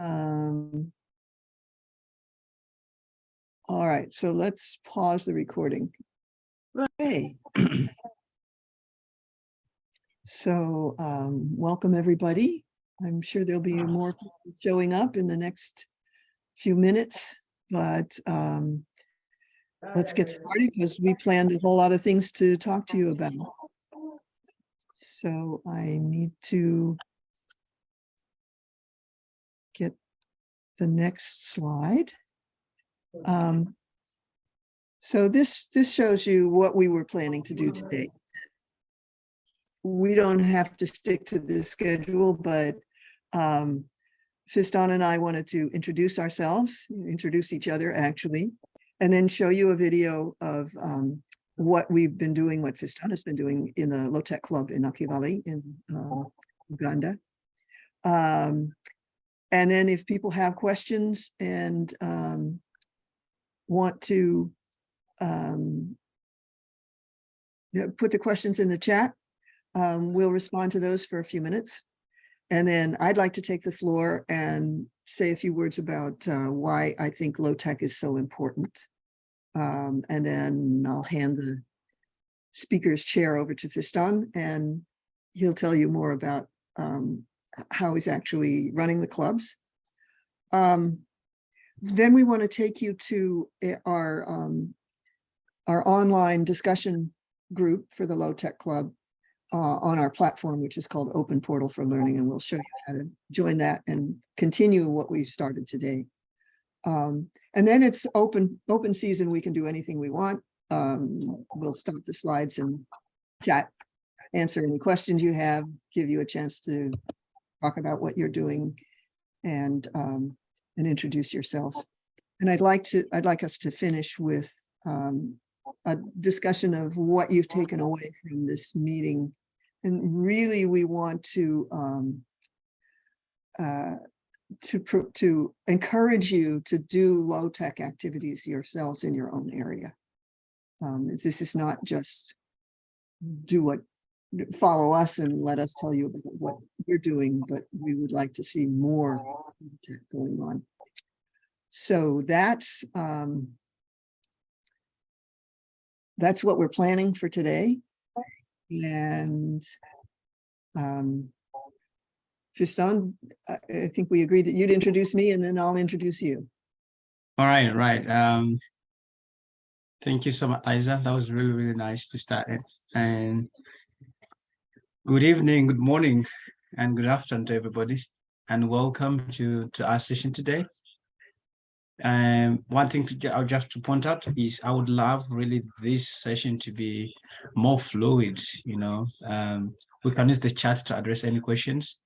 All right, so let's pause the recording. Okay. So welcome everybody. I'm sure there'll be more people showing up in the next few minutes, but let's get started because we planned a whole lot of things to talk to you about. So I need to get the next slide. So this shows you what we were planning to do today. We don't have to stick to this schedule, but Fiston and I wanted to introduce ourselves, introduce each other actually, and then show you a video of what we've been doing, what Fiston has been doing in the low-tech club in Nakivale in Uganda. And then if people have questions and want to put the questions in the chat, we'll respond to those for a few minutes. And then I'd like to take the floor and say a few words about why I think low tech is so important. And then I'll hand the speaker's chair over to Fiston, and he'll tell you more about how he's actually running the clubs. Then we want to take you to our online discussion group for the Low Tech Club on our platform, which is called Open Portal for Learning, and we'll show you how to join that and continue what we started today. And then it's open season. We can do anything we want. We'll stop the slides and chat, answer any questions you have, give you a chance to talk about what you're doing and introduce yourselves. And I'd like us to finish with a discussion of what you've taken away from this meeting. And really, we want to encourage you to do low tech activities yourselves in your own area. This is not just follow us and let us tell you about what you're doing, but we would like to see more going on. So that's what we're planning for today. And Fiston, I think we agreed that you'd introduce me and then I'll introduce you. All right. Thank you so much, Liza. That was really, really nice to start it. And good evening, good morning, and good afternoon to everybody. And welcome to our session today. One thing I'll just to point out is I would love really this session to be more fluid, you know. We can use the chat to address any questions.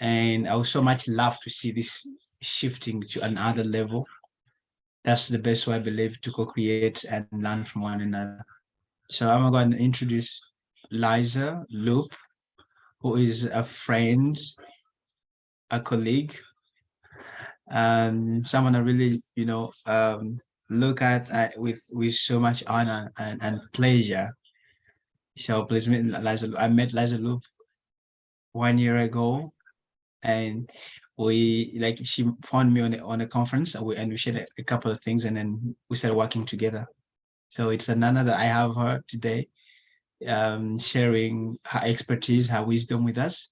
And I would so much love to see this shifting to another level. That's the best way, I believe, to co-create and learn from one another. So I'm going to introduce Liza Loop, who is a friend, a colleague, someone I really, you know, look at with so much honor and pleasure. So please meet Liza. I met Liza Loop 1 year ago, and she found me on a conference, and we shared a couple of things, and then we started working together. So it's an honor that I have her today, sharing her expertise, her wisdom with us.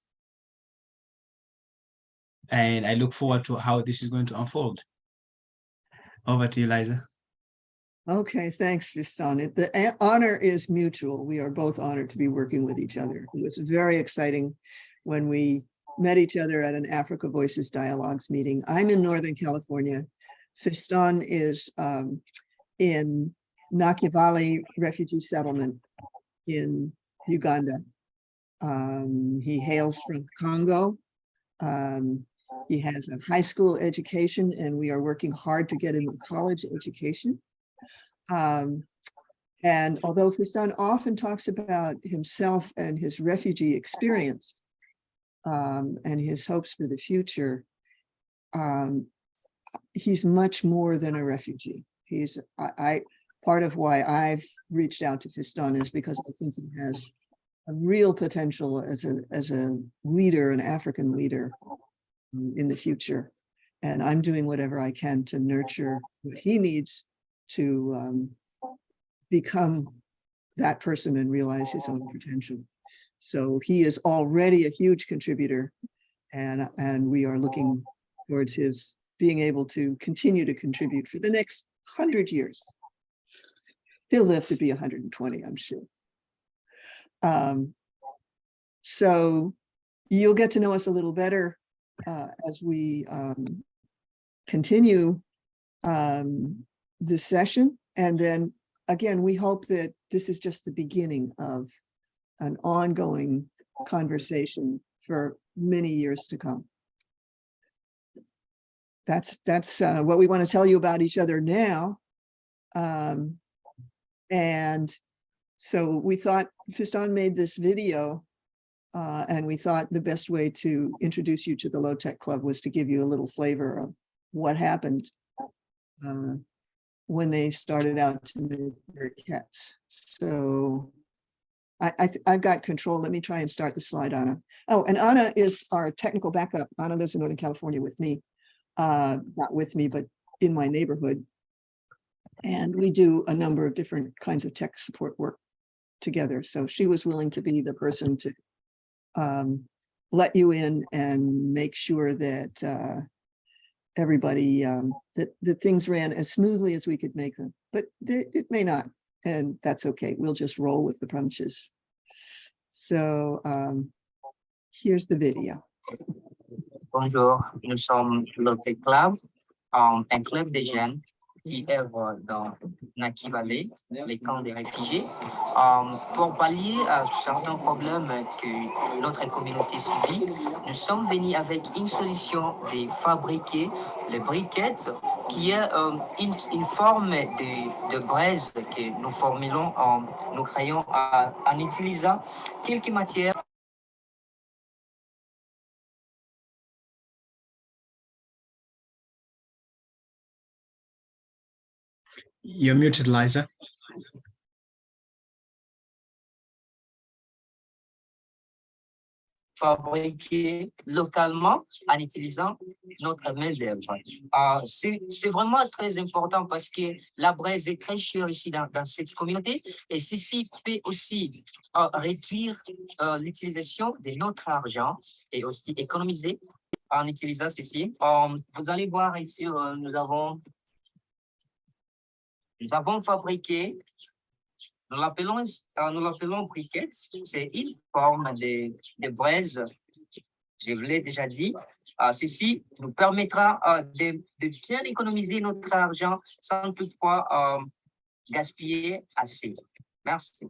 And I look forward to how this is going to unfold. Over to you, Liza. Okay, thanks, Fiston. The honor is mutual. We are both honored to be working with each other. It was very exciting when we met each other at an Africa Voices Dialogues meeting. I'm in Northern California. Fiston is in Nakivale refugee settlement in Uganda. He hails from Congo. He has a high school education, and we are working hard to get him a college education. And although Fiston often talks about himself and his refugee experience and his hopes for the future, he's much more than a refugee. Part of why I've reached out to Fiston is because I think he has a real potential as a leader, an African leader, in the future. And I'm doing whatever I can to nurture what he needs to become that person and realize his own potential. So he is already a huge contributor, and we are looking towards his being able to continue to contribute for the next 100 years. He'll live to be 120, I'm sure. So you'll get to know us a little better as we continue this session. And then again, we hope that this is just the beginning of an ongoing conversation for many years to come. That's what we want to tell you about each other now. And so we thought Fiston made this video, and we thought the best way to introduce you to the Low Tech Club was to give you a little flavor of what happened when they started out to make briquettes. So I've got control. Let me try and start the slide, Anna. Oh, and Anna is our technical backup. Anna lives in Northern California with me, not with me, but in my neighborhood. And we do a number of different kinds of tech support work together. So she was willing to be the person to let you in and make sure that everybody, that things ran as smoothly as we could make them. But it may not, and that's okay. We'll just roll with the punches. So here's the video. Bonjour, nous sommes le Tech Club, un club de jeunes qui œuvre dans Naki Valley, les camps des réfugiés, pour pallier à certains problèmes que notre communauté subit. Nous sommes venus avec une solution de fabriquer les briquettes qui est une forme de braise que nous formulons, nous créons en utilisant quelques matières. You're muted, Liza. Fabriquer localement en utilisant notre main-d'œuvre. C'est vraiment très important parce que la braise est très chère ici dans cette communauté et ceci peut aussi réduire l'utilisation de notre argent et aussi économiser en utilisant ceci. Vous allez voir ici, nous avons fabriqué, nous l'appelons briquette. C'est une forme de braise, je vous l'ai déjà dit. Ceci nous permettra de bien économiser notre argent sans toutefois gaspiller assez. Merci.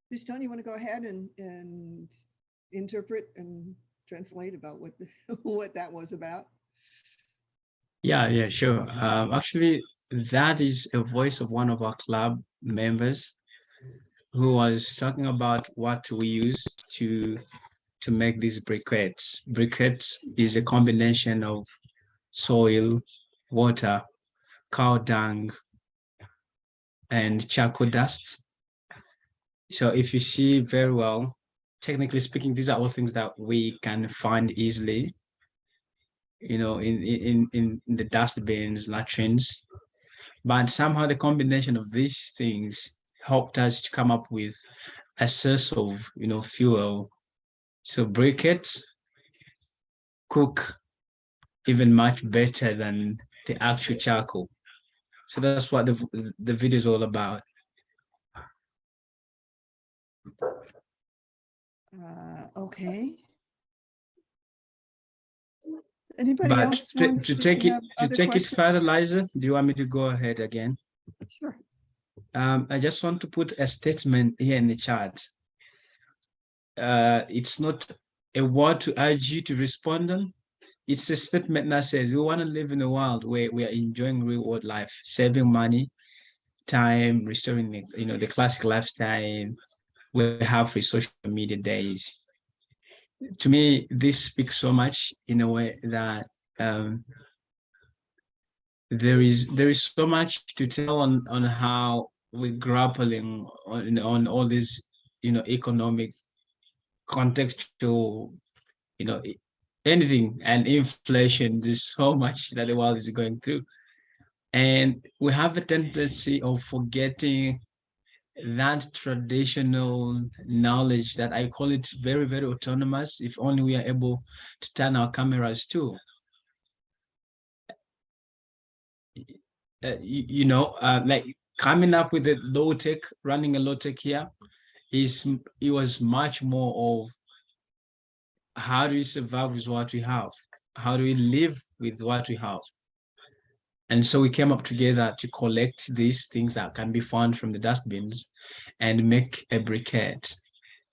Fiston, you want to go ahead and interpret and translate about what what that was about? Yeah, sure. Actually, that is a voice of one of our club members who was talking about what we use to make these briquettes. Briquettes is a combination of soil, water, cow dung, and charcoal dust. So if you see very well, technically speaking, these are all things that we can find easily, you know, in the dust bins, latrines. But somehow the combination of these things helped us to come up with a source of, fuel. So briquettes cook even much better than the actual charcoal. So that's what the video is all about. Okay. Anybody But else want to take it have to other take it questions? further, Liza, do you want me to go ahead again? Sure. I just want to put a statement here in the chat. It's not a word to urge you to respond on. It's a statement that says we want to live in a world where we are enjoying real world life, saving money, time, restoring the classic lifestyle we have for social media days. To me, this speaks so much in a way that there is so much to tell on how we're grappling on all these economic contextual anything, and inflation. There's so much that the world is going through, and we have a tendency of forgetting that traditional knowledge that I call it very, very autonomous, if only we are able to turn our cameras to. Like coming up with a low tech, running a low tech here, it was much more of how do we survive with what we have? How do we live with what we have? And so we came up together to collect these things that can be found from the dustbins and make a briquette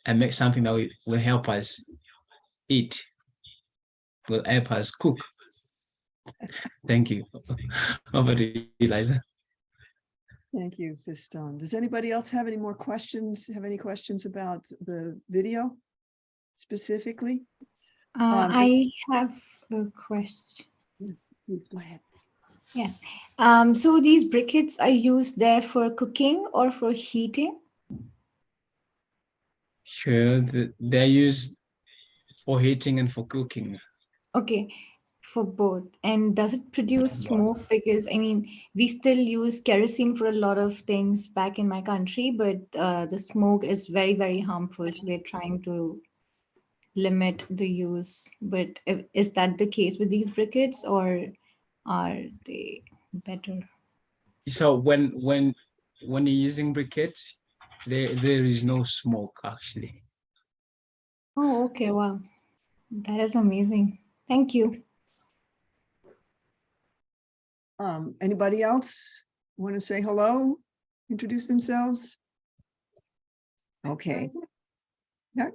and make something that will help us eat, will help us cook. Thank you. Over to you, Liza. Thank you, Fiston. Does anybody else have any more questions? Have any questions about the video specifically? I have a question. Yes, please go ahead. Yes. So these briquettes are used there for cooking or for heating? Sure, they're used for heating and for cooking. Okay, for both. And does it produce smoke? Because I mean, we still use kerosene for a lot of things back in my country, but the smoke is very, very harmful. So we're trying to limit the use. But is that the case with these briquettes, or are they better? So when you're using briquettes, there is no smoke actually. Oh, okay. Wow. That is amazing. Thank you. Anybody else want to say hello? Introduce themselves? Okay. Yeah.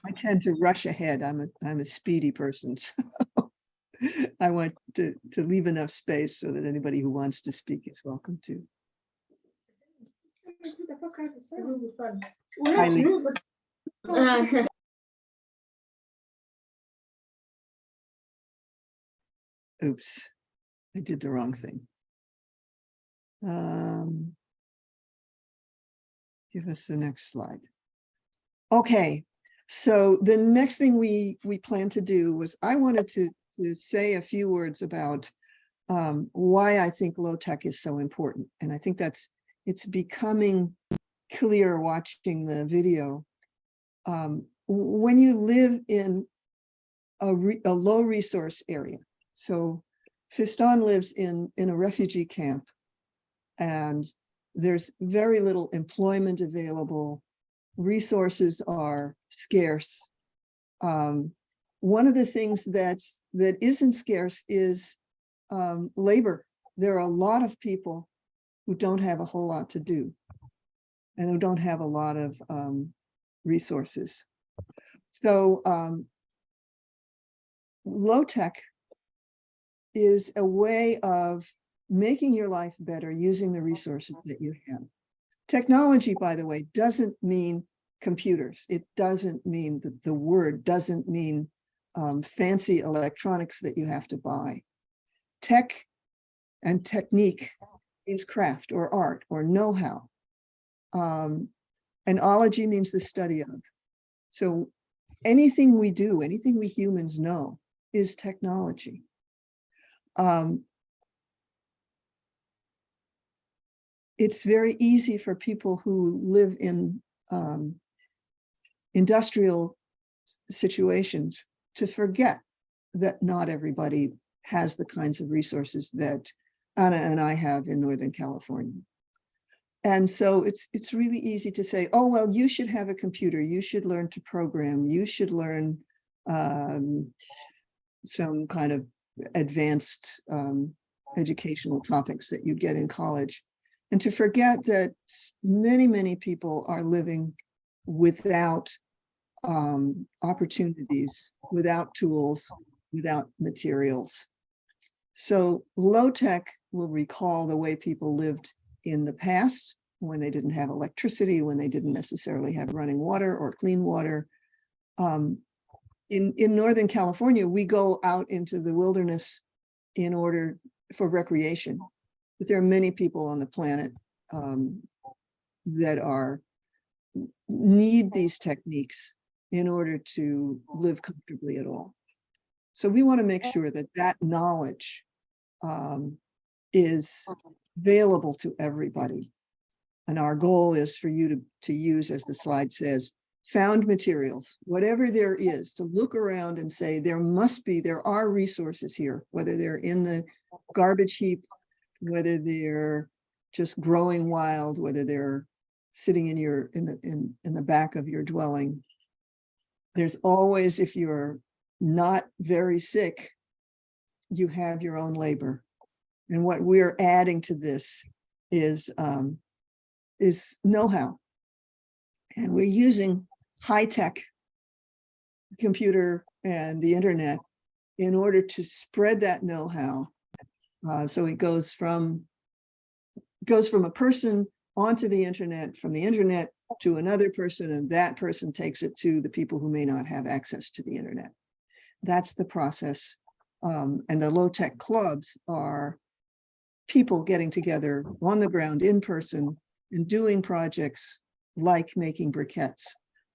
I tend to rush ahead. I'm a speedy person, so I want to leave enough space so that anybody who wants to speak is welcome to. Oops, I did the wrong thing. Give us the next slide. Okay, so the next thing we plan to do was I wanted to say a few words about why I think low tech is so important. And I think it's becoming clear watching the video. When you live in a low resource area, so Fiston lives in a refugee camp, and there's very little employment available. Resources are scarce. One of the things that isn't scarce is labor. There are a lot of people who don't have a whole lot to do and who don't have a lot of resources. So low tech is a way of making your life better using the resources that you have. Technology, by the way, doesn't mean computers. It doesn't mean the word doesn't mean fancy electronics that you have to buy. Tech and technique means craft or art or know-how. And ology means the study of. So anything we do, anything we humans know is technology. It's very easy for people who live in industrial situations to forget that not everybody has the kinds of resources that Anna and I have in Northern California. And so it's really easy to say, oh, well, you should have a computer, you should learn to program, you should learn some kind of advanced educational topics that you get in college. And to forget that many, many people are living without opportunities, without tools, without materials. So low tech will recall the way people lived in the past, when they didn't have electricity, when they didn't necessarily have running water or clean water. In Northern California, we go out into the wilderness in order for recreation, but there are many people on the planet that need these techniques in order to live comfortably at all. So we want to make sure that that knowledge is available to everybody. And our goal is for you to use, as the slide says, found materials, whatever there is, to look around and say, there are resources here, whether they're in the garbage heap, whether they're just growing wild, whether they're sitting in the back of your dwelling. There's always, if you're not very sick, you have your own labor. And what we're adding to this is know-how. And we're using high-tech computer and the internet in order to spread that know-how. So it goes from a person onto the internet, from the internet to another person, and that person takes it to the people who may not have access to the internet. That's the process. And the low-tech clubs are people getting together on the ground in person and doing projects like making briquettes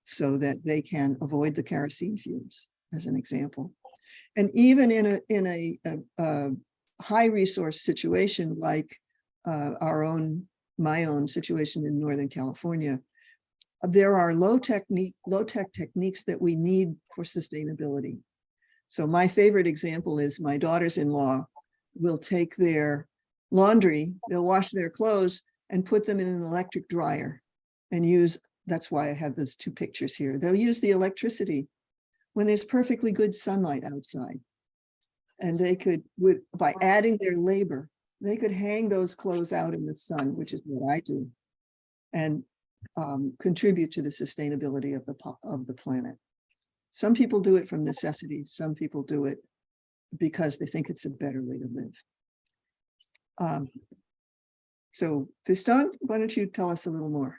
so that they can avoid the kerosene fumes, as an example. And even in a high resource situation like my own situation in Northern California, there are low-tech techniques that we need for sustainability. So my favorite example is my daughters-in-law will take their laundry, they'll wash their clothes and put them in an electric dryer and use, that's why I have those two pictures here. They'll use the electricity when there's perfectly good sunlight outside. And they could, by adding their labor, they could hang those clothes out in the sun, which is what I do, and contribute to the sustainability of the planet. Some people do it from necessity. Some people do it because they think it's a better way to live. So Fiston, why don't you tell us a little more?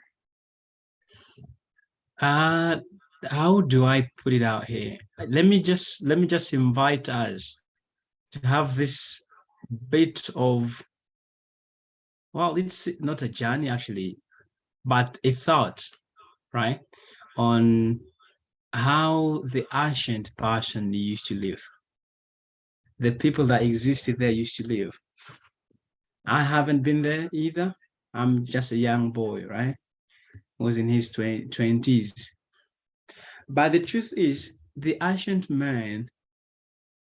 How do I put it out here? Let me just invite us to have this bit of, well, it's not a journey actually, but a thought, right, on how the ancient person used to live. The people that existed there used to live. I haven't been there either. I'm just a young boy, right? Was in his 20s. But the truth is, the ancient man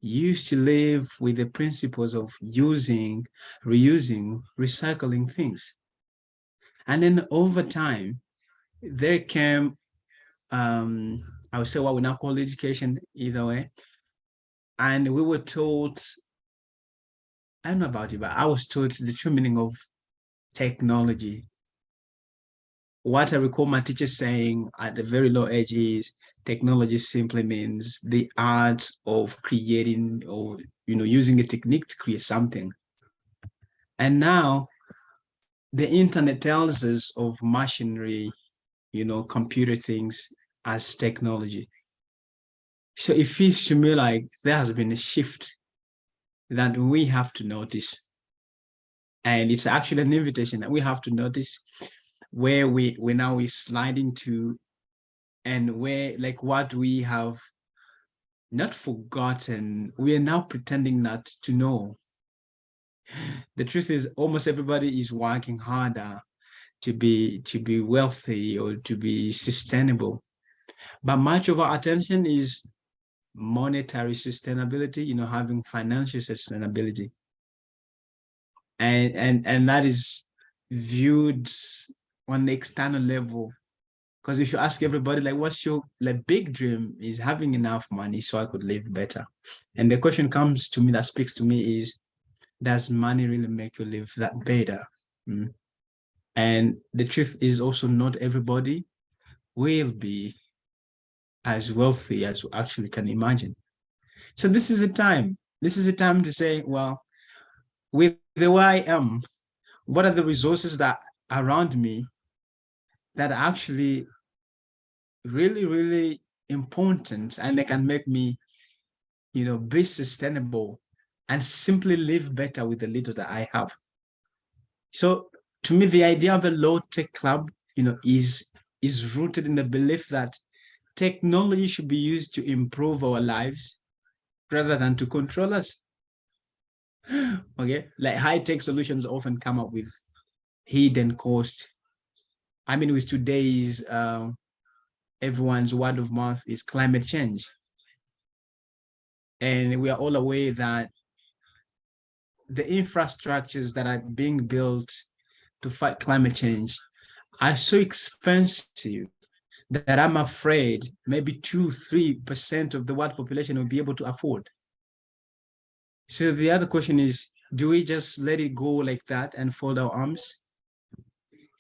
used to live with the principles of using, reusing, recycling things. And then over time, there came, I would say what we now call education, either way. And we were taught, I don't know about you, but I was taught the true meaning of technology. What I recall my teacher saying at the very low age is technology simply means the art of creating or using a technique to create something. And now the internet tells us of machinery, computer things as technology. So it feels to me like there has been a shift that we have to notice. And it's actually an invitation that we have to notice where we now slide into, and where, like, what we have not forgotten, we are now pretending not to know. The truth is, almost everybody is working harder to be wealthy or to be sustainable. But much of our attention is monetary sustainability, having financial sustainability. And that is viewed on the external level. Because if you ask everybody, like, what's your big dream, is having enough money so I could live better. And the question comes to me, that speaks to me, is, does money really make you live that better? And the truth is also, not everybody will be as wealthy as we actually can imagine. So this is a time to say, well, with the way I am, what are the resources that are around me that are actually really, really important, and they can make me, be sustainable and simply live better with the little that I have. So to me, the idea of a low-tech club, is rooted in the belief that technology should be used to improve our lives rather than to control us. Okay, like high-tech solutions often come up with hidden cost. I mean, with today's everyone's word of mouth is climate change, and we are all aware that the infrastructures that are being built to fight climate change are so expensive that I'm afraid maybe 2-3% of the world population will be able to afford. So the other question is, do we just let it go like that and fold our arms?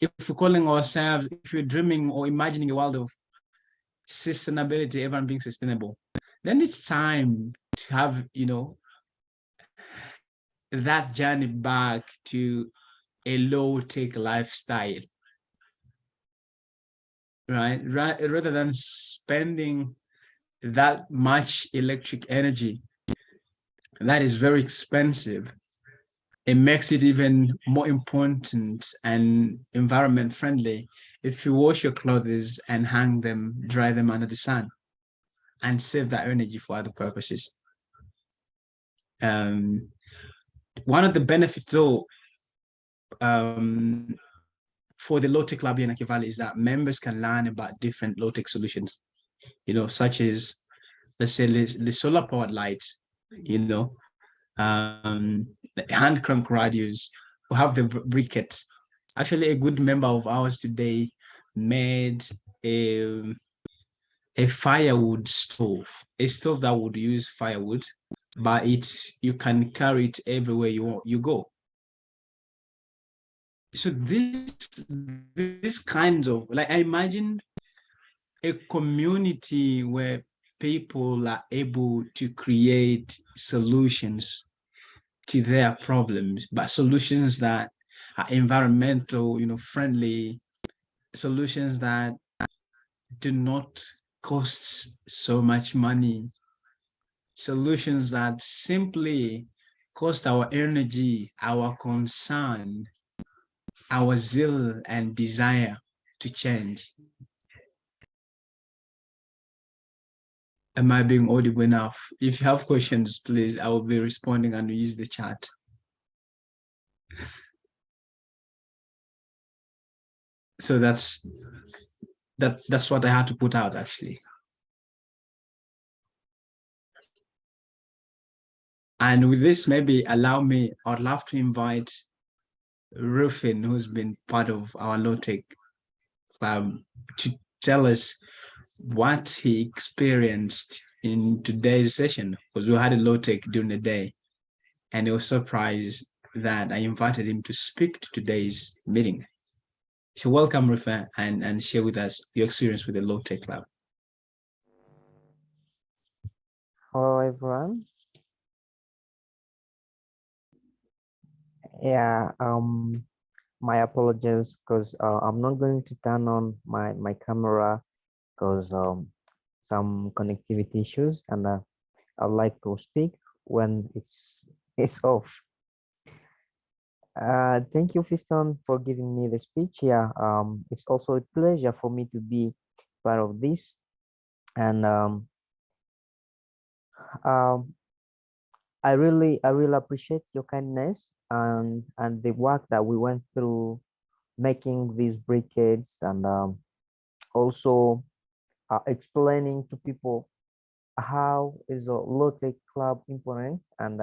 If we're calling ourselves, if we're dreaming or imagining a world of sustainability, everyone being sustainable, then it's time to have, that journey back to a low-tech lifestyle, right? Rather than spending that much electric energy that is very expensive. It makes it even more important and environment friendly if you wash your clothes and hang them, dry them under the sun, and save that energy for other purposes. One of the benefits, though, for the low-tech club here in Aki Valley is that members can learn about different low-tech solutions, such as, let's say, the solar-powered lights, the hand crank radios, who have the briquettes. Actually, a good member of ours today made a firewood stove, a stove that would use firewood, but you can carry it everywhere you go. So this kind of, like, I imagine a community where people are able to create solutions to their problems, but solutions that are environmental, friendly, solutions that do not cost so much money, solutions that simply cost our energy, our concern, our zeal and desire to change. Am I being audible enough? If you have questions, please, I will be responding, and use the chat. So that's what I had to put out, actually. And with this, maybe allow me, I'd love to invite Rufin, who's been part of our low-tech club, to tell us what he experienced in today's session, because we had a low-tech during the day, and he was surprised that I invited him to speak to today's meeting. So welcome, Rufin, and share with us your experience with the low-tech club. Hello, everyone. Yeah, my apologies, because I'm not going to turn on my camera because some connectivity issues, and I'd like to speak when it's off. Thank you, Fiston, for giving me the speech. Yeah, it's also a pleasure for me to be part of this, and I really appreciate your kindness and the work that we went through making these briquettes, and also explaining to people how is a low-tech club important, and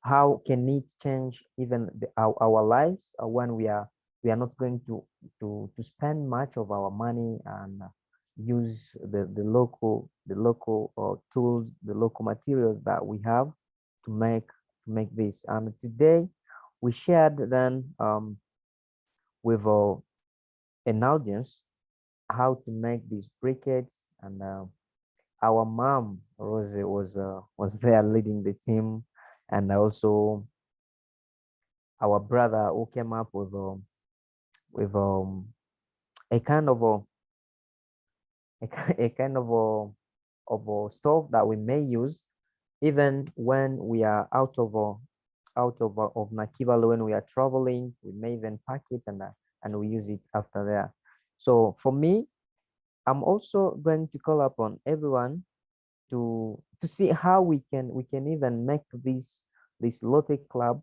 how can it change even our lives when we are not going to spend much of our money, and use the local tools, the local materials that we have to make this. And today we shared then with an audience how to make these briquettes, and our mom Rosie was there leading the team, and also our brother who came up with a kind of a kind of a stove that we may use even when we are out of Nakivale. When we are traveling, we may even pack it, and we use it after that. So for me, I'm also going to call upon everyone to see how we can even make this low-tech club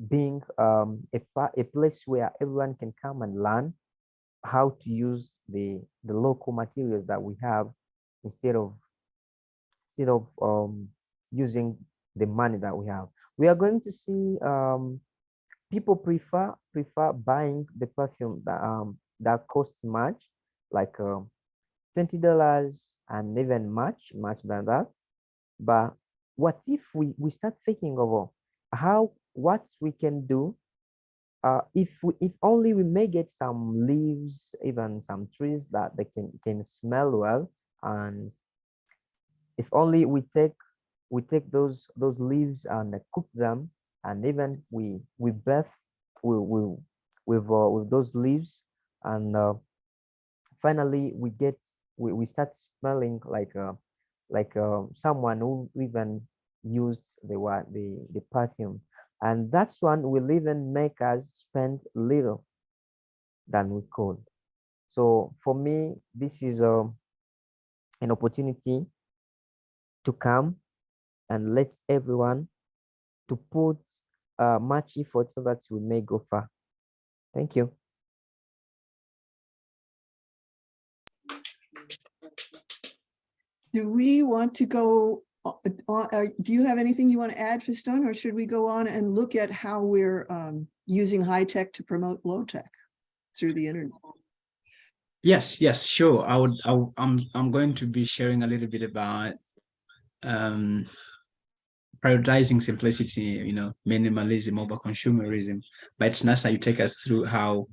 being a place where everyone can come and learn how to use the local materials that we have, instead of using the money that we have. We are going to see people prefer buying the perfume that costs much, like $20 and even much than that. But what if we start thinking of what we can do, if only we may get some leaves, even some trees that they can smell well, and if only we take those leaves and cook them, and even we bath with those leaves, and finally we start smelling like someone who even used the perfume, and that's one will even make us spend little than we could. So for me, this is an opportunity to come and let everyone to put much effort so that we may go far. Thank you. Do we want to go do you have anything you want to add, Fiston, or should we go on and look at how we're using high tech to promote low tech through the internet? Yes, sure. I'm going to be sharing a little bit about prioritizing simplicity, minimalism over consumerism. But Nasa, you take us through how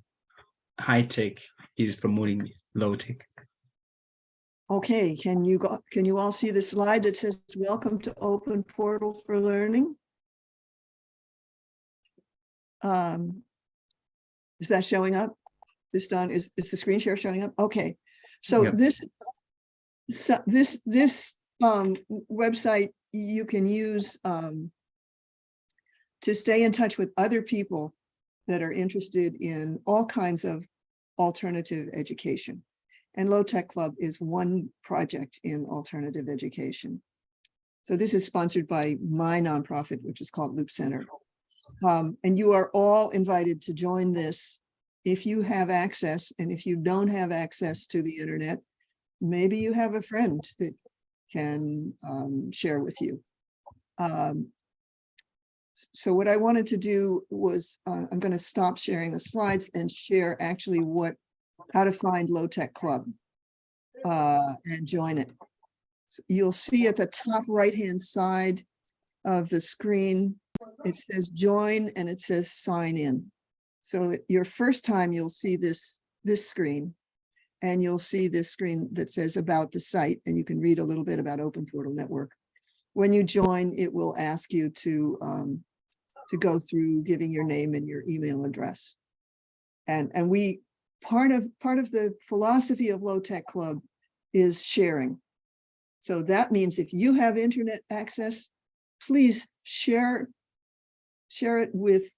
high tech is promoting low tech. Okay, can you all see the slide that says welcome to Open Portal for Learning? Is that showing up? Is the screen share showing up? Okay. So Yep. this website you can use to stay in touch with other people that are interested in all kinds of alternative education. And Low Tech Club is one project in alternative education. So this is sponsored by my nonprofit, which is called Loop Center. And you are all invited to join this if you have access. And if you don't have access to the internet, maybe you have a friend that can share with you. So what I wanted to do was, I'm going to stop sharing the slides and share actually how to find Low Tech Club and join it. So you'll see at the top right-hand side of the screen, it says join and it says sign in. So your first time you'll see this screen, and you'll see this screen that says about the site, and you can read a little bit about Open Portal Network. When you join, it will ask you to go through giving your name and your email address. And part of the philosophy of Low Tech Club is sharing. So that means if you have internet access, please share it with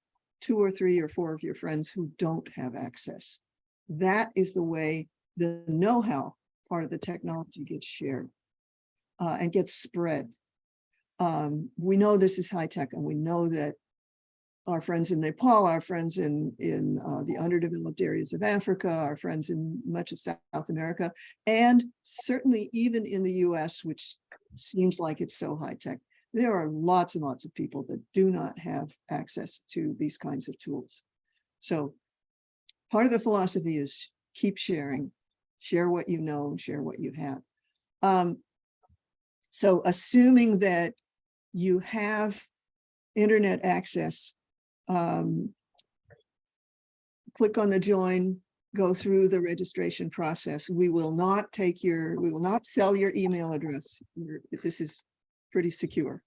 2 or 3 or 4 of your friends who don't have access. That is the way the know-how part of the technology gets shared and gets spread. We know this is high tech, and we know that our friends in Nepal, our friends in the underdeveloped areas of Africa, our friends in much of South America, and certainly even in the US, which seems like it's so high tech. There are lots and lots of people that do not have access to these kinds of tools. So part of the philosophy is keep sharing, share what you know, and share what you have. So assuming that you have internet access, click on the join, go through the registration process. We will not sell your email address. This is pretty secure.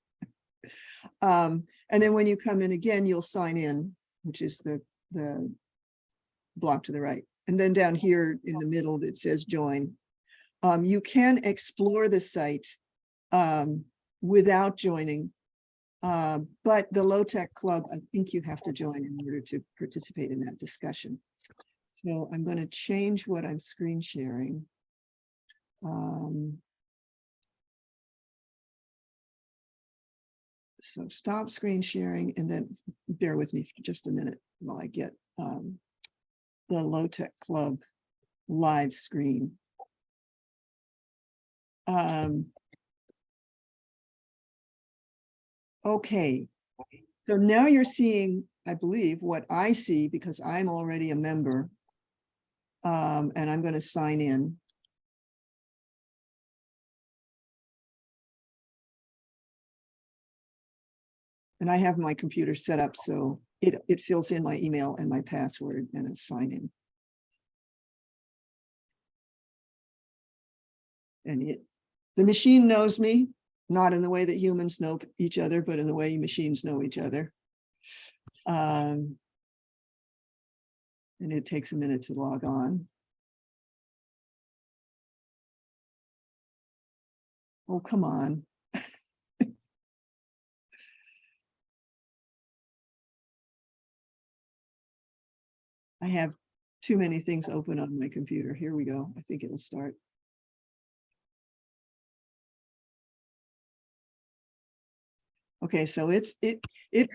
And then when you come in again, you'll sign in, which is the block to the right. And then down here in the middle, it says join. You can explore the site without joining. But the Low Tech Club, I think you have to join in order to participate in that discussion. So I'm going to change what I'm screen sharing. So stop screen sharing and then bear with me for just a minute while I get the Low Tech Club live screen. Okay, so now you're seeing, I believe, what I see because I'm already a member. And I'm going to sign in. And I have my computer set up so it fills in my email and my password and a sign in. And the machine knows me, not in the way that humans know each other, but in the way machines know each other. And it takes a minute to log on. Oh, come on. I have too many things open on my computer. Here we go. I think it'll start. Okay, so it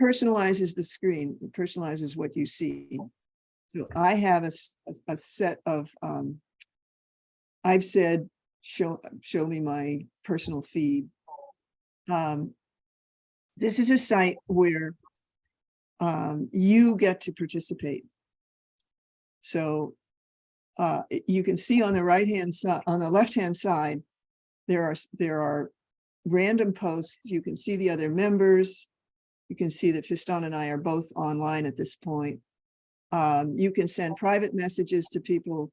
personalizes the screen. It personalizes what you see. So I have a set of, I've said, show me my personal feed. This is a site where you get to participate. So you can see on the right-hand side, on the left-hand side, there are random posts. You can see the other members. You can see that Fiston and I are both online at this point. You can send private messages to people.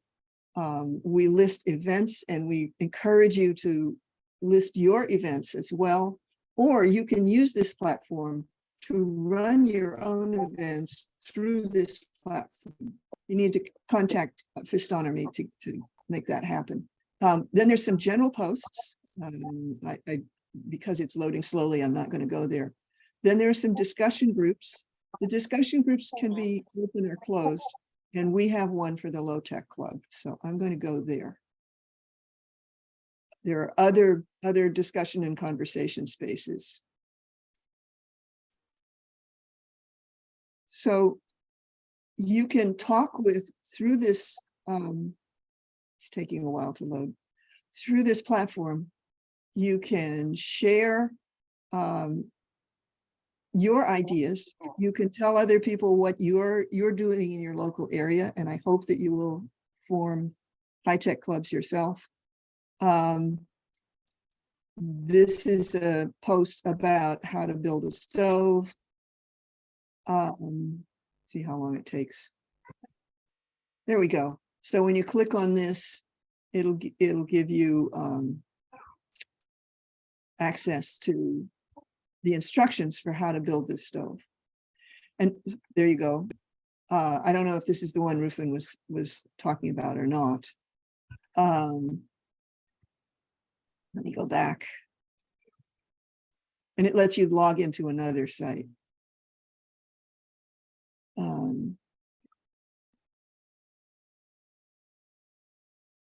We list events and we encourage you to list your events as well. Or you can use this platform to run your own events through this platform. You need to contact Fiston or me to make that happen. Then there's some general posts. Because it's loading slowly, I'm not going to go there. Then there are some discussion groups. The discussion groups can be open or closed, and we have one for the Low Tech Club. So I'm going to go there. There are other discussion and conversation spaces. So you can talk through this, it's taking a while to load, through this platform. You can share your ideas. You can tell other people what you're doing in your local area, and I hope that you will form high-tech clubs yourself. This is a post about how to build a stove. See how long it takes. There we go. So when you click on this, it'll give you access to the instructions for how to build this stove. And there you go. I don't know if this is the one Rufin was talking about or not. Let me go back. And it lets you log into another site.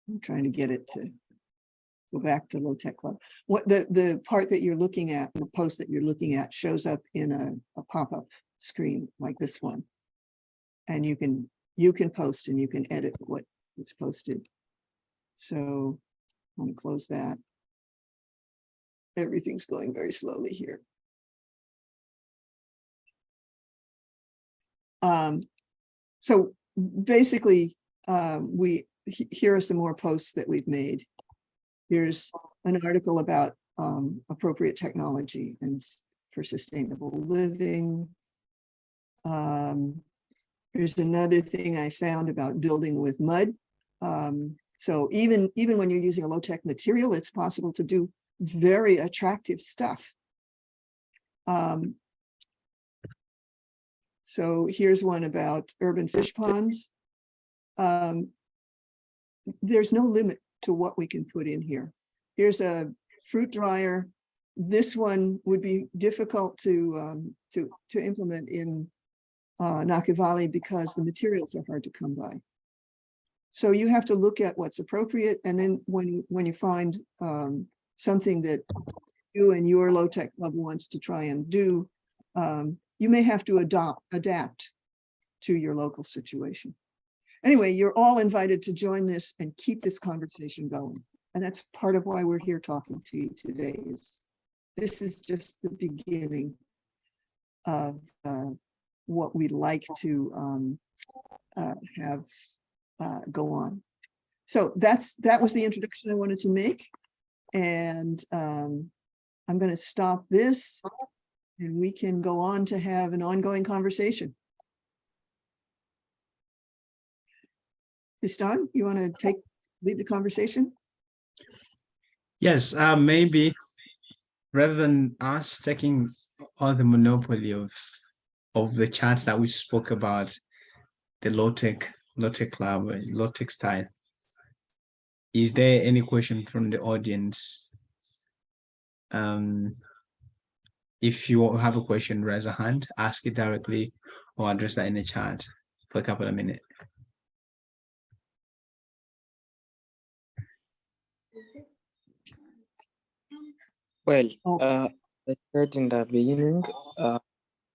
I'm trying to get it to go back to Low Tech Club. What the part that you're looking at, the post that you're looking at, shows up in a pop-up screen like this one. And you can post and you can edit what was posted. So I'm going to close that. Everything's going very slowly here. So basically, here are some more posts that we've made. Here's an article about appropriate technology and for sustainable living. Here's another thing I found about building with mud. So even when you're using a low-tech material, it's possible to do very attractive stuff. So here's one about urban fish ponds. There's no limit to what we can put in here. Here's a fruit dryer. This one would be difficult to implement in Nakivale because the materials are hard to come by. So you have to look at what's appropriate, and then when you find something that you and your low-tech club wants to try and do, you may have to adapt to your local situation. Anyway, you're all invited to join this and keep this conversation going. And that's part of why we're here talking to you today. This is just the beginning of what we'd like to have go on. So that was the introduction I wanted to make. And I'm going to stop this and we can go on to have an ongoing conversation. Fiston, you want to lead the conversation? Yes, maybe rather than us taking all the monopoly of the chat that we spoke about, the low-tech club, low-tech style. Is there any question from the audience? If you have a question, raise a hand, ask it directly, or address that in the chat for a couple of minutes. Well, I said in the beginning,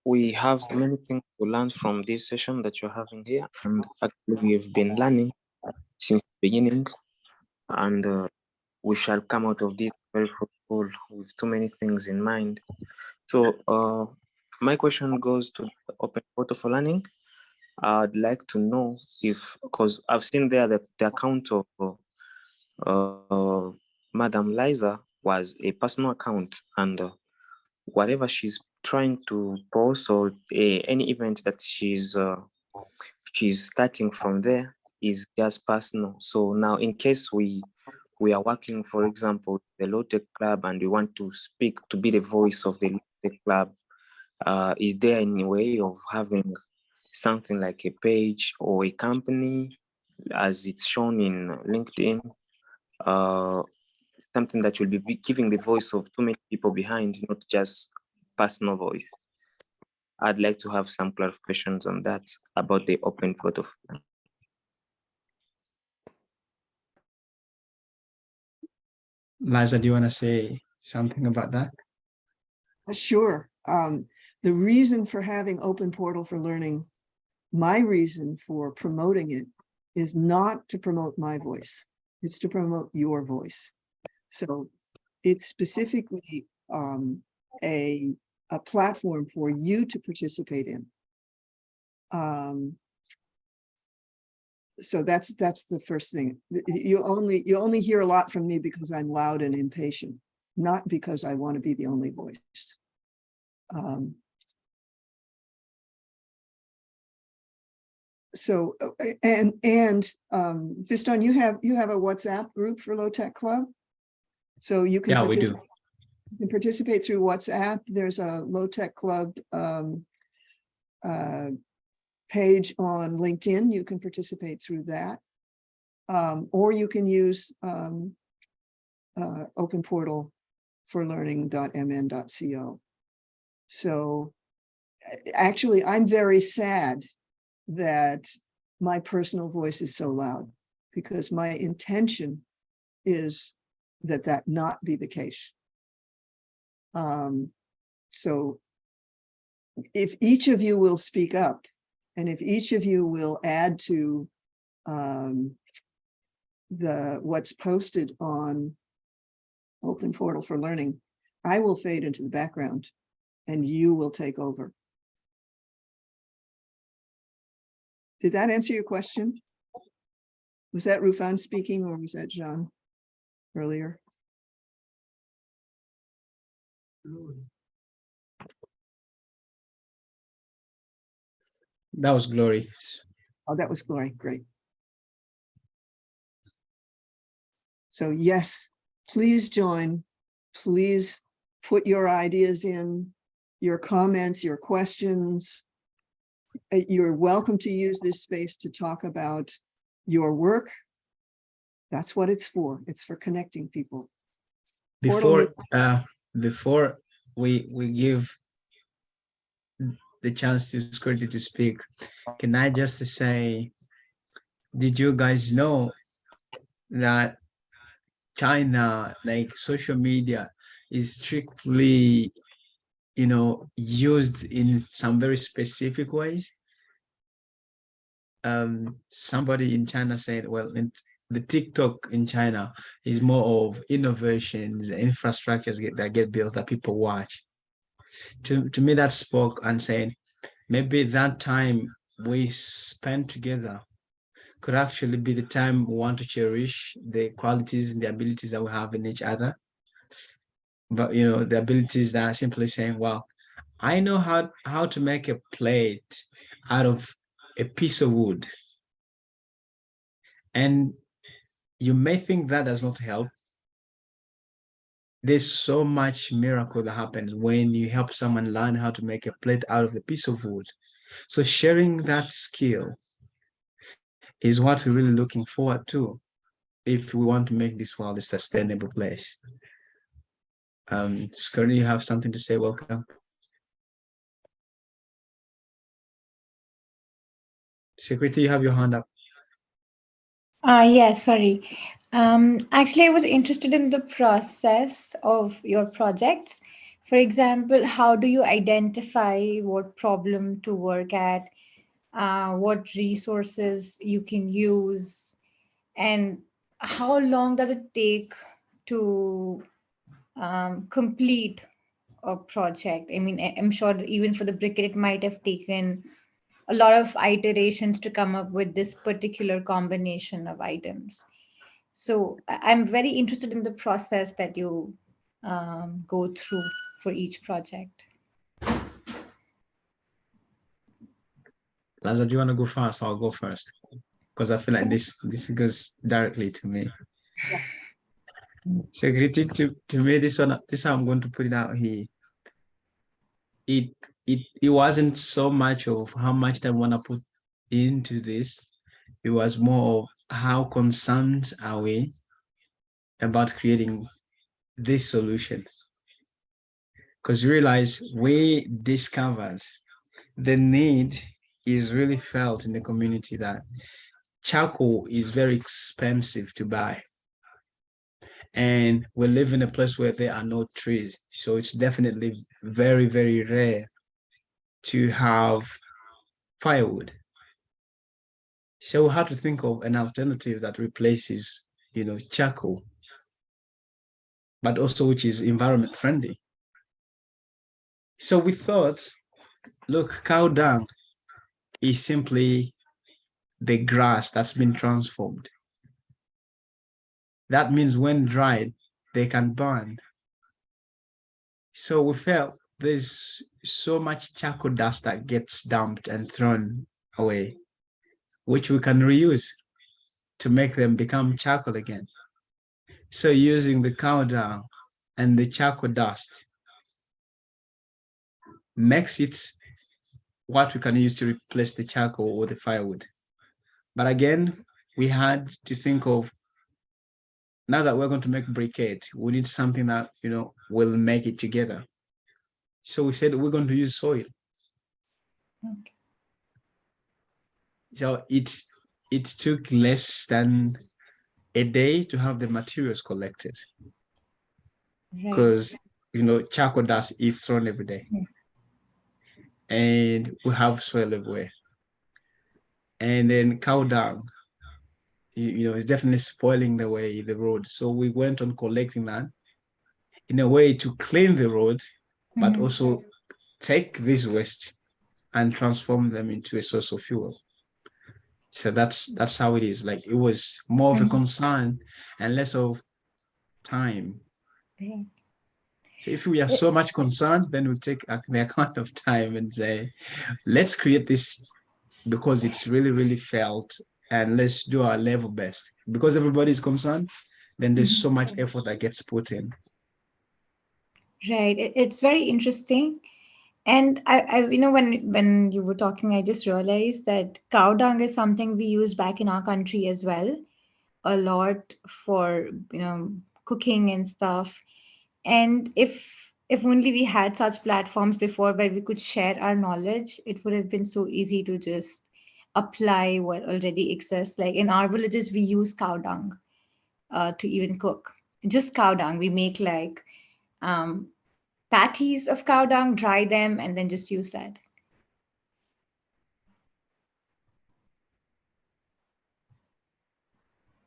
we have many things to learn from this session that you're having here, and actually we've been learning since the beginning, and we shall come out of this very fruitful with too many things in mind. So my question goes to the Open Portal for Learning. I'd like to know if, because I've seen there that the account of Madam Liza was a personal account, and whatever she's trying to post or any event that she's starting from there is just personal. So now, in case we are working, for example, the low-tech club, and we want to speak to be the voice of the low-tech club, is there any way of having something like a page or a company, as it's shown in LinkedIn? Something that will be giving the voice of too many people behind, not just personal voice. I'd like to have some clarifications on that about the Open Portal. Liza, do you want to say something about that? Sure. The reason for having Open Portal for Learning, my reason for promoting it, is not to promote my voice. It's to promote your voice. So it's specifically a platform for you to participate in. So that's the first thing. You only hear a lot from me because I'm loud and impatient, not because I want to be the only voice. So Fiston, you have a WhatsApp group for Low Tech Club, so you can we do. You can participate through WhatsApp. There's a Low Tech Club page on LinkedIn. You can participate through that, or you can use Open Portal for learning.mn.co. So actually, I'm very sad that my personal voice is so loud, because my intention is that not be the case. So if each of you will speak up, and if each of you will add to what's posted on Open Portal for Learning, I will fade into the background and you will take over. Did that answer your question? Was that Rufan speaking or was that Jean earlier? That was Glory. Oh, that was Glory. Great. So yes, please join. Please put your ideas in, your comments, your questions. You're welcome to use this space to talk about your work. That's what it's for. It's for connecting people. Before we give the chance to Security to speak, can I just say, did you guys know that China, like social media, is strictly, used in some very specific ways? Somebody in China said, well, the TikTok in China is more of innovations, infrastructures that get built that people watch. To me, that spoke and said, maybe that time we spend together could actually be the time we want to cherish the qualities and the abilities that we have in each other. But, the abilities that are simply saying, well, I know how to make a plate out of a piece of wood. And you may think that does not help. There's so much miracle that happens when you help someone learn how to make a plate out of a piece of wood. So sharing that skill is what we're really looking forward to if we want to make this world a sustainable place. Scotty, you have something to say? Welcome. Secretary, you have your hand up. Yeah, sorry. Actually, I was interested in the process of your projects. For example, how do you identify what problem to work at, what resources you can use, and how long does it take to complete a project? I mean, I'm sure even for the briquette, it might have taken a lot of iterations to come up with this particular combination of items. So I'm very interested in the process that you go through for each project. Liza, do you want to go first? I'll go first because I feel like this goes directly to me. Yeah. Secretary, to me, this I'm going to put it out here. It wasn't so much of how much time I want to put into this. It was more of how concerned are we about creating this solution. Because you realize we discovered the need is really felt in the community that charcoal is very expensive to buy. And we live in a place where there are no trees. So it's definitely very, very rare to have firewood. So we have to think of an alternative that replaces, charcoal, but also which is environment friendly. So we thought, look, cow dung is simply the grass that's been transformed. That means when dried, they can burn. So we felt there's so much charcoal dust that gets dumped and thrown away, which we can reuse to make them become charcoal again. So using the cow dung and the charcoal dust makes it what we can use to replace the charcoal or the firewood. But again, we had to think of, now that we're going to make briquette, we need something that, will make it together. So we said we're going to use soil. Okay. So it took less than a day to have the materials collected. Right. Because, charcoal dust is thrown every day. Yeah. and we have soil everywhere. And then cow dung, you know, it's definitely spoiling the road. So we went on collecting that in a way to clean the road, but Mhm. also take this waste and transform them into a source of fuel. So that's how it is. Like it was more of a Mhm. concern and less of time. Right. So if we are It- so much concerned, then we'll take the account of time and say, let's create this because it's really, really felt, and let's do our level best. Because everybody is concerned, then there's Mhm. so much effort that gets put in. Right. It's very interesting. And you know, when you were talking, I just realized that cow dung is something we use back in our country as well, a lot for, you know, cooking and stuff. And if only we had such platforms before where we could share our knowledge, it would have been so easy to just apply what already exists. Like in our villages, we use cow dung to even cook. Just cow dung. We make like um, patties of cow dung, dry them, and then just use that.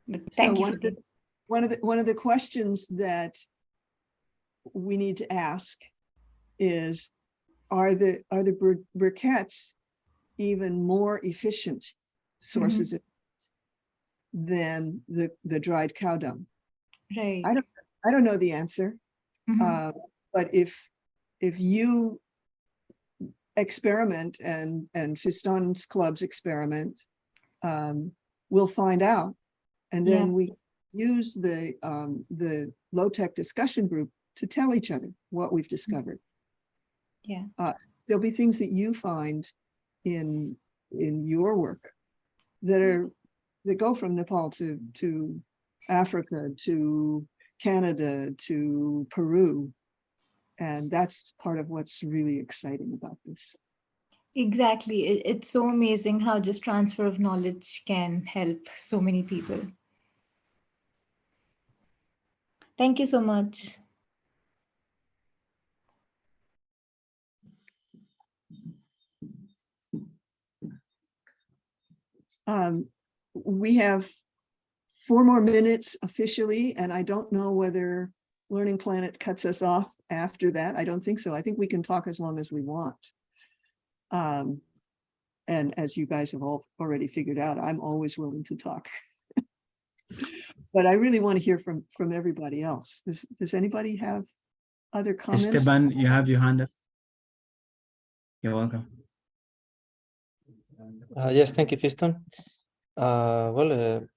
But So thank you for that. one of the questions that we need to ask is, are the briquettes even more efficient sources than the dried cow dung? Right. I don't know the answer. Mhm. But if you experiment and Fiston's clubs experiment, we'll find out. And Yeah. then we use the low-tech discussion group to tell each other what we've discovered. Yeah. There'll be things that you find in your work that go from Nepal to Africa, to Canada, to Peru. And that's part of what's really exciting about this. Exactly. It's so amazing how just transfer of knowledge can help so many people. Thank you so much. We have 4 more minutes officially, and I don't know whether Learning Planet cuts us off after that. I don't think so. I think we can talk as long as we want. And as you guys have all already figured out, I'm always willing to talk. But I really want to hear from everybody else. Does anybody have other comments? Esteban, you have your hand up. You're welcome. Yes, thank you, Fiston. Good,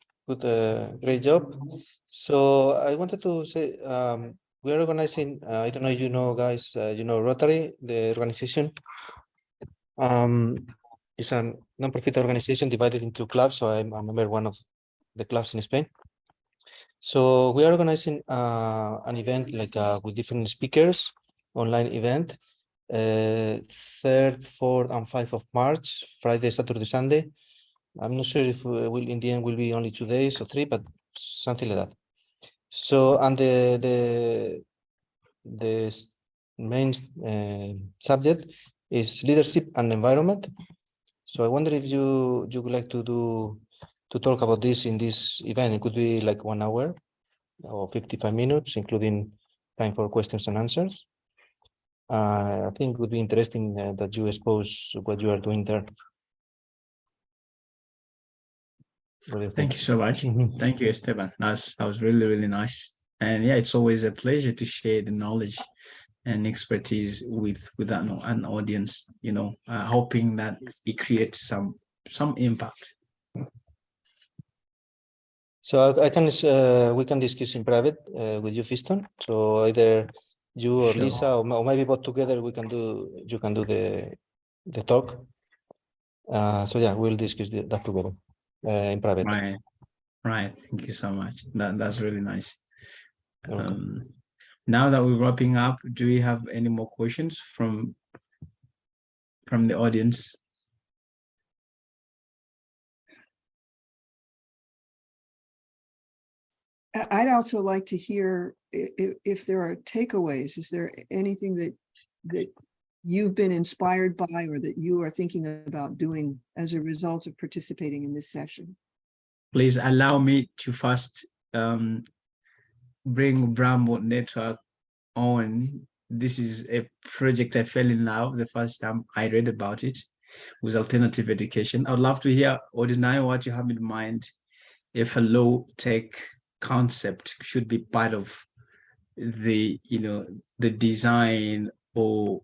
great job. So I wanted to say we are organizing. I don't know, if you know, guys. You know Rotary, the organization. It's a non-profit organization divided into clubs. So I'm a member of one of the clubs in Spain. So we are organizing an event like with different speakers, online event, 3rd, 4th, and 5th of March, Friday, Saturday, Sunday. I'm not sure if will in the end will be only 2 days or 3, but something like that. So, and the main subject is leadership and environment. So I wonder if you would like to talk about this in this event. It could be like 1 hour or 55 minutes, including time for questions and answers. I think it would be interesting that you expose what you are doing there. What do you Thank think? you so much. Thank you, Esteban. That was really, really nice. And yeah, it's always a pleasure to share the knowledge and expertise with an audience, you know, hoping that it creates some impact. So I can we can discuss in private with you, Fiston. So either you or Sure. Lisa, or maybe both together, we can do. You can do the talk. So yeah, we'll discuss that together in private. Right. Thank you so much. That's really nice. Okay. Now that we're wrapping up, do we have any more questions from the audience? I'd also like to hear if there are takeaways. Is there anything that you've been inspired by or that you are thinking about doing as a result of participating in this session? Please allow me to first bring Brambo Network on. This is a project I fell in love the first time I read about it, with alternative education. I would love to hear, Ordinary, what you have in mind if a low-tech concept should be part of the, the design or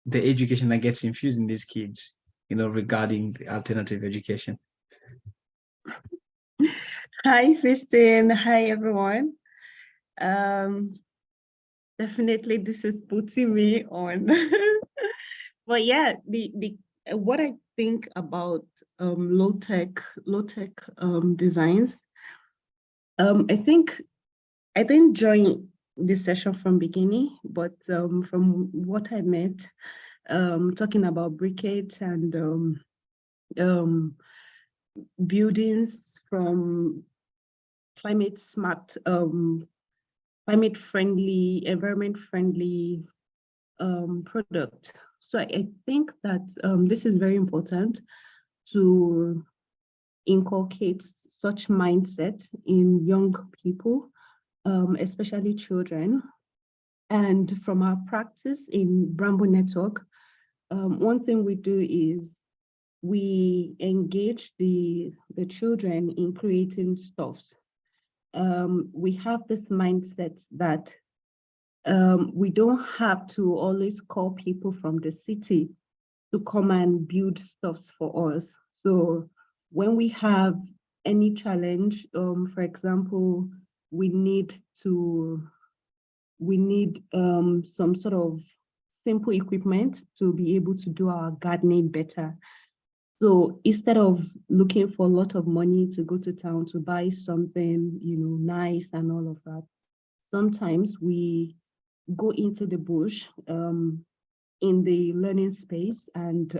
the education that gets infused in these kids, regarding the alternative education. Hi, Fiston. Hi, everyone. Definitely, this is putting me on. But yeah, the what I think about low tech designs. I think I didn't join this session from beginning, but from what I met, talking about briquettes and buildings from climate smart, climate friendly, environment friendly product. So I think that this is very important to inculcate such mindset in young people, especially children. And from our practice in Brambo Network, one thing we do is we engage the children in creating stuffs. We have this mindset that we don't have to always call people from the city to come and build stuffs for us. So when we have any challenge, for example, we need some sort of simple equipment to be able to do our gardening better. So instead of looking for a lot of money to go to town to buy something, nice and all of that, sometimes we go into the bush in the learning space, and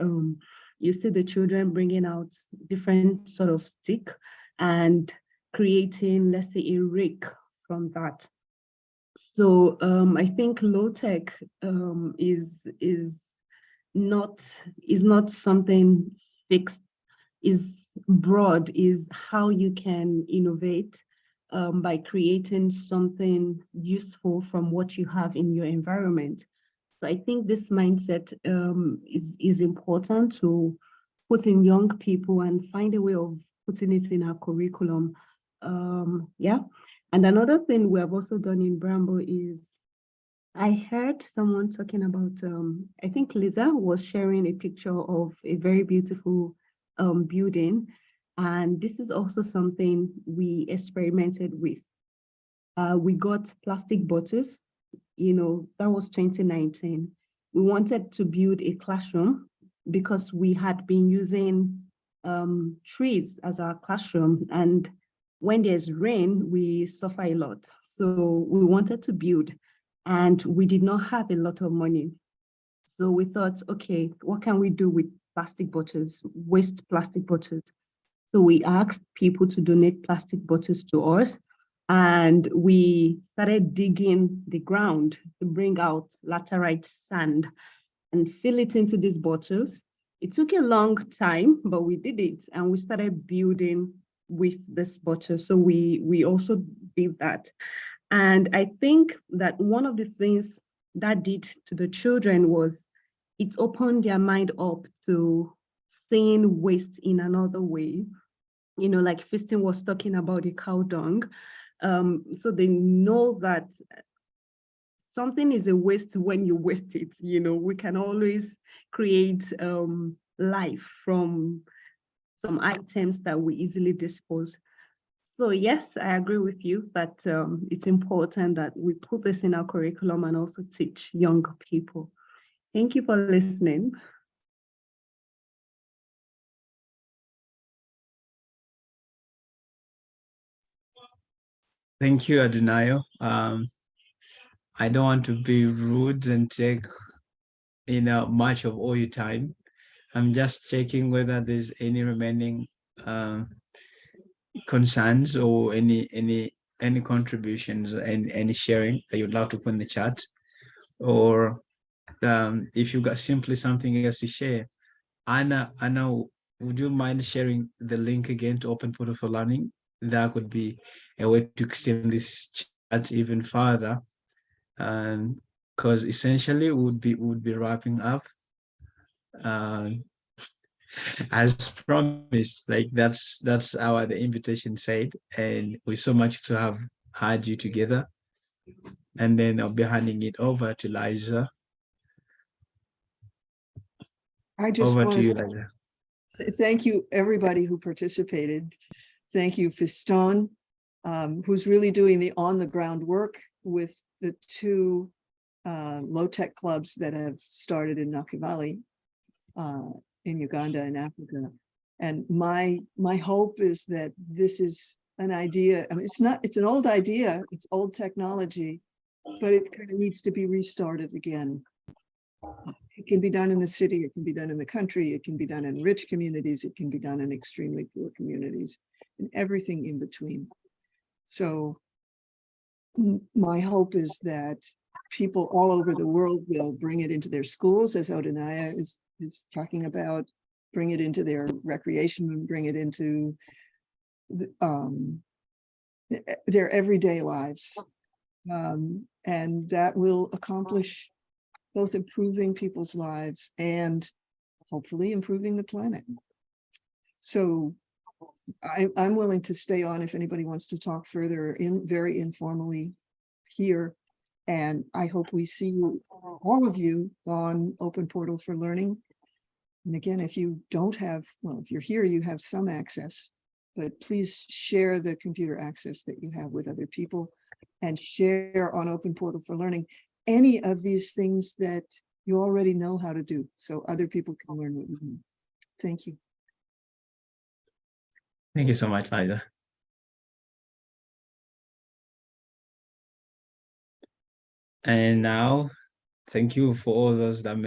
you see the children bringing out different sort of stick and creating, let's say, a rake from that. So I think low tech is not something fixed, is broad, is how you can innovate by creating something useful from what you have in your environment. So I think this mindset is important to put in young people and find a way of putting it in our curriculum. Yeah. And another thing we have also done in Brambo is, I heard someone talking about, I think Liza was sharing a picture of a very beautiful building. And this is also something we experimented with. We got plastic bottles, that was 2019. We wanted to build a classroom because we had been using trees as our classroom. And when there's rain, we suffer a lot. So we wanted to build, and we did not have a lot of money. So we thought, okay, what can we do with plastic bottles, waste plastic bottles? So we asked people to donate plastic bottles to us, and we started digging the ground to bring out laterite sand and fill it into these bottles. It took a long time, but we did it, and we started building with this bottle. So we also did that. And I think that one of the things that did to the children was it opened their mind up to seeing waste in another way. Like Fiston was talking about the cow dung. So they know that something is a waste when you waste it. We can always create life from some items that we easily dispose. So yes, I agree with you that it's important that we put this in our curriculum and also teach young people. Thank you for listening. Thank you, Adenayo. I don't want to be rude and take much of all your time. I'm just checking whether there's any remaining concerns or any contributions and any sharing that you'd like to put in the chat, or if you got simply something else to share, Anna, would you mind sharing the link again to Open Portal for Learning? That could be a way to extend this chat even further. Because essentially would be wrapping up. As promised, like that's our the invitation said, and we're so much to have had you together. And then I'll be handing it over to Liza. I just Over want to you, to Liza. thank you, everybody who participated. Thank you, Fiston, who's really doing the on-the-ground work with the two low-tech clubs that have started in Nakivale, in Uganda and Africa. And my hope is that this is an idea. I mean, it's an old idea, it's old technology, but it kind of needs to be restarted again. It can be done in the city, it can be done in the country, it can be done in rich communities, it can be done in extremely poor communities, and everything in between. So my hope is that people all over the world will bring it into their schools, as Odinaya is talking about, bring it into their recreation, bring it into their everyday lives. And that will accomplish both improving people's lives and hopefully improving the planet. So I'm willing to stay on if anybody wants to talk further very informally here. And I hope we see you, all of you, on Open Portal for Learning. And again, if you don't have, well, if you're here, you have some access, but please share the computer access that you have with other people, and share on Open Portal for Learning any of these things that you already know how to do, so other people can learn what you know. Thank you. Thank you so much, Liza. And now, thank you for all those that